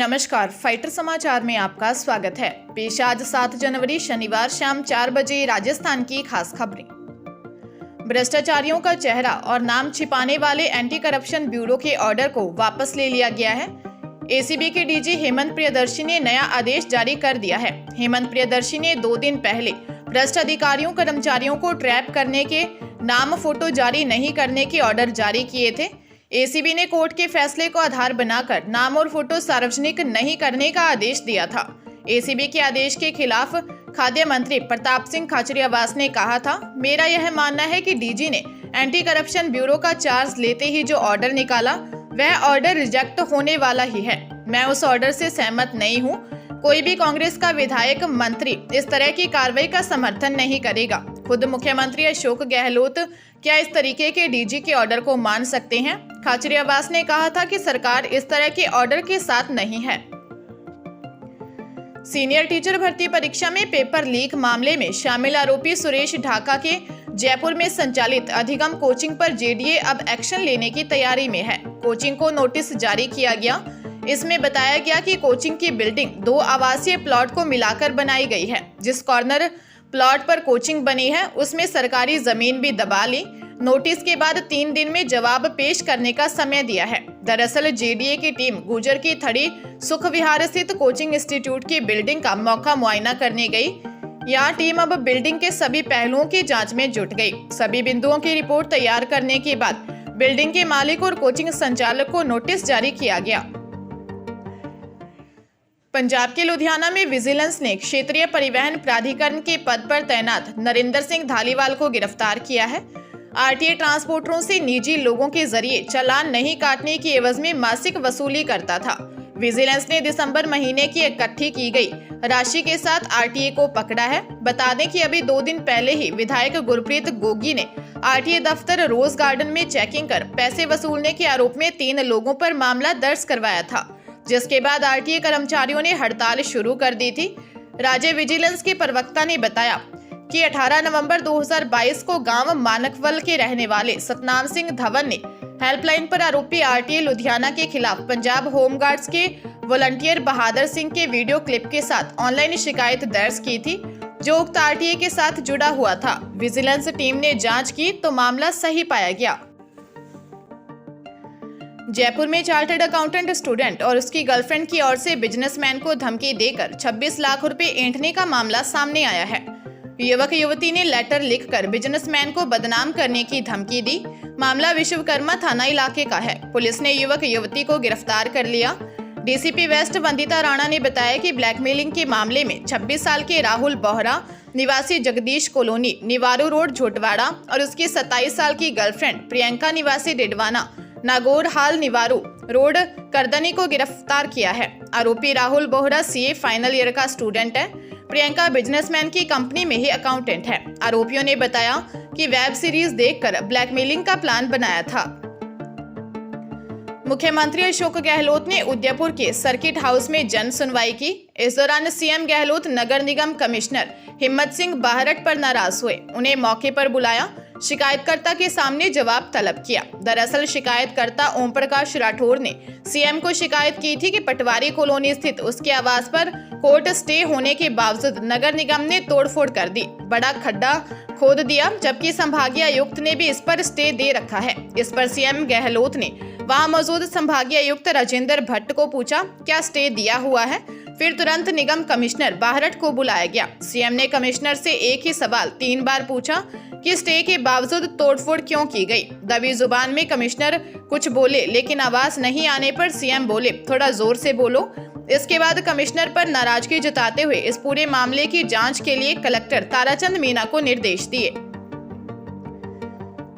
नमस्कार, फाइटर समाचार में आपका स्वागत है। पेश आज 7 जनवरी शनिवार शाम 4 बजे राजस्थान की खास खबरें। भ्रष्टाचारियों का चेहरा और नाम छिपाने वाले एंटी करप्शन ब्यूरो के ऑर्डर को वापस ले लिया गया है। एसीबी के डीजी हेमंत प्रियदर्शी ने नया आदेश जारी कर दिया है। हेमंत प्रियदर्शी ने 2 दिन पहले भ्रष्ट अधिकारियों कर्मचारियों को ट्रैप करने के नाम फोटो जारी नहीं करने के ऑर्डर जारी किए थे। एसीबी ने कोर्ट के फैसले को आधार बनाकर नाम और फोटो सार्वजनिक नहीं करने का आदेश दिया था। एसीबी के आदेश के खिलाफ खाद्य मंत्री प्रताप सिंह खाचरियावास ने कहा था, मेरा यह मानना है कि डीजी ने एंटी करप्शन ब्यूरो का चार्ज लेते ही जो ऑर्डर निकाला वह ऑर्डर रिजेक्ट होने वाला ही है। मैं उस ऑर्डर से सहमत नहीं हूँ। कोई भी कांग्रेस का विधायक मंत्री इस तरह की कार्रवाई का समर्थन नहीं करेगा। खुद मुख्यमंत्री अशोक गहलोत क्या इस तरीके के डीजी के ऑर्डर को मान सकते हैं? खाचरियावास ने कहा था कि सरकार इस तरह के ऑर्डर के साथ नहीं है। सीनियर टीचर भर्ती परीक्षा में पेपर लीक मामले में शामिल आरोपी सुरेश ढाका के जयपुर में संचालित अधिगम कोचिंग पर जेडीए अब एक्शन लेने की तैयारी में है। कोचिंग को नोटिस जारी किया गया। इसमें बताया गया कि कोचिंग की बिल्डिंग 2 आवासीय प्लॉट को मिलाकर बनाई गई है। जिस कॉर्नर प्लॉट पर कोचिंग बनी है उसमें सरकारी जमीन भी दबा ली। नोटिस के बाद 3 दिन में जवाब पेश करने का समय दिया है। दरअसल जेडीए की टीम गुजर की थड़ी सुख विहार स्थित कोचिंग इंस्टीट्यूट की बिल्डिंग का मौका मुआयना करने गई। यहाँ टीम अब बिल्डिंग के सभी पहलुओं की जांच में जुट गई। सभी बिंदुओं की रिपोर्ट तैयार करने के बाद बिल्डिंग के मालिक और कोचिंग संचालक को नोटिस जारी किया गया। पंजाब के लुधियाना में विजिलेंस ने क्षेत्रीय परिवहन प्राधिकरण के पद पर तैनात नरेंद्र सिंह धालीवाल को गिरफ्तार किया है। आरटीए ट्रांसपोर्टरों से निजी लोगों के जरिए चालान नहीं काटने की एवज में मासिक वसूली करता था। विजिलेंस ने दिसंबर महीने की इकट्ठी की गई राशि के साथ आरटीए को पकड़ा है। बता दें कि अभी 2 दिन पहले ही विधायक गुरप्रीत गोगी ने आरटीए दफ्तर रोज गार्डन में चेकिंग कर पैसे वसूलने के आरोप में 3 लोगों पर मामला दर्ज करवाया था, जिसके बाद आरटीए कर्मचारियों ने हड़ताल शुरू कर दी थी। राज्य विजिलेंस के प्रवक्ता ने बताया कि 18 नवंबर 2022 को गांव मानकवल के रहने वाले सतनाम सिंह धवन ने हेल्पलाइन पर आरोपी आरटीए लुधियाना के खिलाफ पंजाब होमगार्ड्स के वॉलंटियर बहादुर सिंह के वीडियो क्लिप के साथ ऑनलाइन शिकायत दर्ज की थी, जो उक्त आरटीए के साथ जुड़ा हुआ था। विजिलेंस टीम ने जांच की तो मामला सही पाया गया। जयपुर में चार्टर्ड अकाउंटेंट स्टूडेंट और उसकी गर्लफ्रेंड की ओर से बिजनेसमैन को धमकी देकर 26 लाख रुपए ऐंठने का मामला सामने आया है। युवक युवती ने लेटर लिखकर बिजनेसमैन को बदनाम करने की धमकी दी। मामला विश्वकर्मा थाना इलाके का है। पुलिस ने युवक युवती को गिरफ्तार कर लिया। डीसीपी वेस्ट वंदिता राणा ने बताया कि ब्लैकमेलिंग के मामले में 26 साल के राहुल बोहरा निवासी जगदीश कॉलोनी निवारू रोड झोटवाड़ा और उसकी 27 साल की गर्लफ्रेंड प्रियंका निवासी डिडवाना नागौर हाल निवारू रोड करदनी को गिरफ्तार किया है। आरोपी Rahul Bohra CA final year का स्टूडेंट है। प्रियंका बिजनेसमैन की कंपनी में ही अकाउंटेंट है। आरोपियों ने बताया कि वेब सीरीज देखकर ब्लैकमेलिंग का प्लान बनाया था। मुख्यमंत्री अशोक गहलोत ने उदयपुर के सर्किट हाउस में जन सुनवाई की। इस दौरान सीएम गहलोत नगर निगम कमिश्नर हिम्मत सिंह बाहरट पर नाराज हुए। उन्हें मौके पर बुलाया, शिकायतकर्ता के सामने जवाब तलब किया। दरअसल शिकायतकर्ता ओम प्रकाश राठौर ने सीएम को शिकायत की थी कि पटवारी कॉलोनी स्थित उसके आवास पर कोर्ट स्टे होने के बावजूद नगर निगम ने तोड़फोड़ कर दी, बड़ा खड्डा खोद दिया, जबकि संभागीय आयुक्त ने भी इस पर स्टे दे रखा है। इस पर सीएम गहलोत ने वहां मौजूद संभागीय आयुक्त राजेंद्र भट्ट को पूछा, क्या स्टे दिया हुआ है? फिर तुरंत निगम कमिश्नर बाहरट को बुलाया गया। सीएम ने कमिश्नर से एक ही सवाल 3 बार पूछा कि स्टे के बावजूद तोड़फोड़ क्यों की गई। दबी जुबान में कमिश्नर कुछ बोले, लेकिन आवाज नहीं आने पर सीएम बोले, थोड़ा जोर से बोलो। इसके बाद कमिश्नर पर नाराजगी जताते हुए इस पूरे मामले की जांच के लिए कलेक्टर ताराचंद मीना को निर्देश दिए।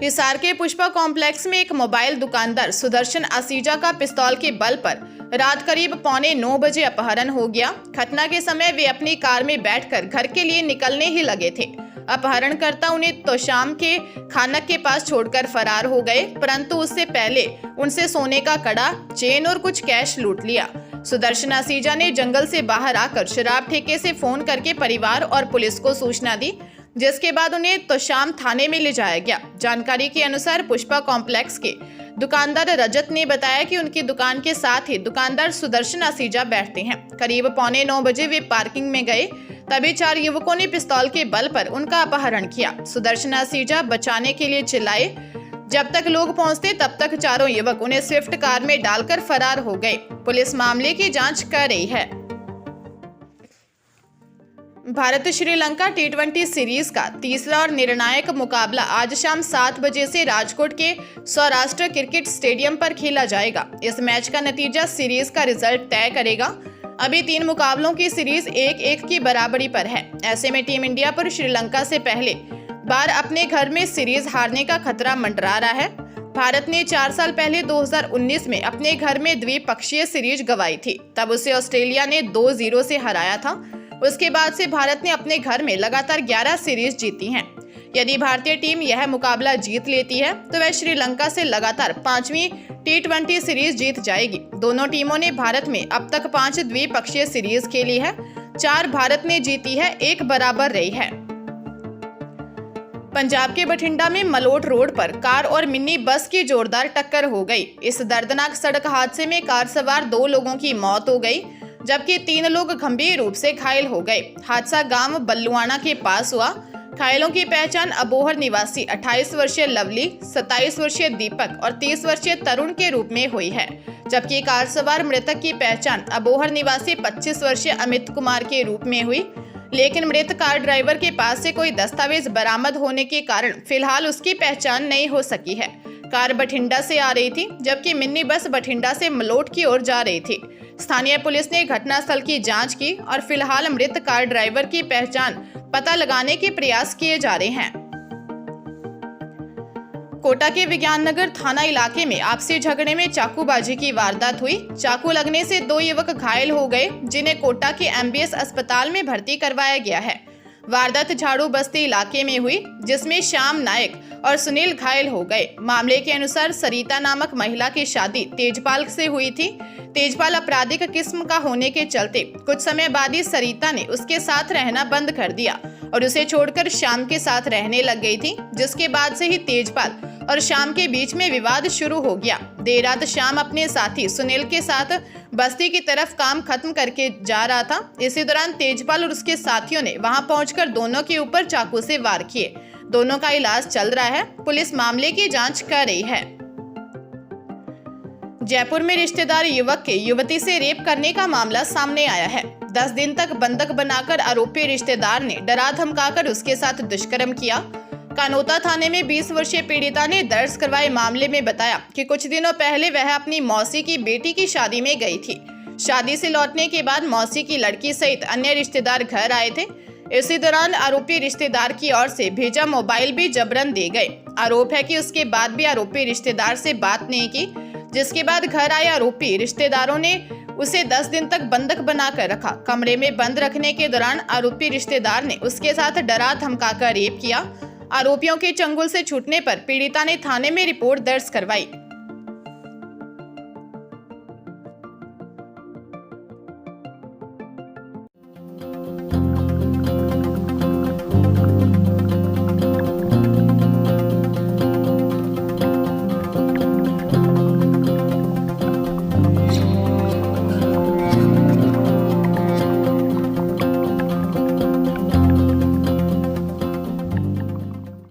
हिसार के पुष्पा कॉम्प्लेक्स में एक मोबाइल दुकानदार सुदर्शन आसीजा का पिस्तौल के बल पर रात करीब 8:45 बजे अपहरण हो गया। घटना के समय वे अपनी कार में बैठकर घर के लिए निकलने ही लगे थे। अपहरणकर्ता उन्हें तोशाम के खानक के पास छोड़कर फरार हो गए, परंतु उससे पहले उनसे सोने का कड़ा, चेन और कुछ कैश लूट लिया। सुदर्शन आसीजा ने जंगल से बाहर आकर शराब ठेके से फोन करके परिवार और पुलिस को सूचना दी। जिसके बाद उन्हें तोशाम थाने में ले जाया गया। जानकारी के अनुसार पुष्पा कॉम्प्लेक्स के दुकानदार रजत ने बताया कि उनकी दुकान के साथ ही दुकानदार सुदर्शन असीजा बैठते हैं। करीब 8:45 बजे वे पार्किंग में गए, तभी 4 युवकों ने पिस्तौल के बल पर उनका अपहरण किया। सुदर्शन असीजा बचाने के लिए चिल्लाए। जब तक लोग पहुंचते तब तक चारों युवक उन्हें स्विफ्ट कार में डालकर फरार हो गए। पुलिस मामले की जांच कर रही है। भारत श्रीलंका T20 सीरीज का तीसरा और निर्णायक मुकाबला आज शाम 7 बजे से राजकोट के सौराष्ट्र क्रिकेट स्टेडियम पर खेला जाएगा। इस मैच का नतीजा सीरीज का रिजल्ट तय करेगा। अभी 3 मुकाबलों की सीरीज 1-1 की बराबरी पर है। ऐसे में टीम इंडिया पर श्रीलंका से पहले बार अपने घर में सीरीज हारने का खतरा मंडरा रहा है। भारत ने 4 साल पहले 2019 में अपने घर में द्विपक्षीय सीरीज गंवाई थी, तब उसे ऑस्ट्रेलिया ने 2-0 से हराया था। उसके बाद से भारत ने अपने घर में लगातार 11 सीरीज जीती हैं। यदि भारतीय टीम यह मुकाबला जीत लेती है तो वह श्रीलंका से लगातार 5वीं T20 सीरीज जीत जाएगी। दोनों टीमों ने भारत में अब तक 5 द्विपक्षीय सीरीज खेली है। 4 भारत ने जीती है, 1 बराबर रही है। पंजाब के बठिंडा में मलोट रोड पर कार और मिनी बस की जोरदार टक्कर हो गई। इस दर्दनाक सड़क हादसे में कार सवार 2 लोगों की मौत हो गई, जबकि 3 लोग गंभीर रूप से घायल हो गए। हादसा गांव बल्लुआना के पास हुआ। घायलों की पहचान अबोहर निवासी 28 वर्षीय लवली, 27 वर्षीय दीपक और 30 वर्षीय तरुण के रूप में हुई है, जबकि कार सवार मृतक की पहचान अबोहर निवासी 25 वर्षीय अमित कुमार के रूप में हुई। लेकिन मृत कार ड्राइवर के पास से कोई दस्तावेज बरामद होने के कारण फिलहाल उसकी पहचान नहीं हो सकी है। कार बठिंडा से आ रही थी, जबकि मिनी बस बठिंडा से मलोट की ओर जा रही थी। स्थानीय पुलिस ने घटनास्थल की जांच की और फिलहाल मृत कार ड्राइवर की पहचान पता लगाने के प्रयास किए जा रहे हैं। कोटा के विज्ञान नगर थाना इलाके में आपसी झगड़े में चाकूबाजी की वारदात हुई। चाकू लगने से 2 युवक घायल हो गए, जिन्हें कोटा के MBS अस्पताल में भर्ती करवाया गया है। वारदात झाड़ू बस्ती इलाके में हुई, जिसमें श्याम नायक और सुनील घायल हो गए। मामले के अनुसार सरिता नामक महिला की शादी तेजपाल से हुई थी। तेजपाल आपराधिक किस्म का होने के चलते कुछ समय बाद ही सरिता ने उसके साथ रहना बंद कर दिया और उसे छोड़कर श्याम के साथ रहने लग गई थी, जिसके बाद से ही तेजपाल और श्याम के बीच में विवाद शुरू हो गया। देर रात श्याम अपने साथी सुनील के साथ बस्ती की तरफ काम खत्म करके जा रहा था। इसी दौरान तेजपाल और उसके साथियों ने वहां पहुंचकर दोनों के ऊपर चाकू से वार किए। दोनों का इलाज चल रहा है। पुलिस मामले की जांच कर रही है। जयपुर में रिश्तेदार युवक के युवती से रेप करने का मामला सामने आया है। 10 दिन तक बंधक बनाकर आरोपी रिश्तेदार ने डरा धमकाकर उसके साथ दुष्कर्म किया। कानोता थाने में 20 वर्षीय पीड़िता ने दर्ज करवाए मामले में बताया कि कुछ दिनों पहले वह अपनी मौसी की बेटी की शादी में गई थी। शादी से लौटने के बाद मौसी की लड़की सहित अन्य रिश्तेदार घर आए थे। इसी दौरान आरोपी रिश्तेदार की ओर से भेजा मोबाइल भी जबरन दे गए। आरोप है कि उसके बाद भी आरोपी रिश्तेदार से बात नहीं की, जिसके बाद घर आए आरोपी रिश्तेदारों ने उसे 10 दिन तक बंधक बनाकर रखा। कमरे में बंद रखने के दौरान आरोपी रिश्तेदार ने उसके साथ डरा धमकाकर रेप किया। आरोपियों के चंगुल से छूटने पर पीड़िता ने थाने में रिपोर्ट दर्ज करवाई।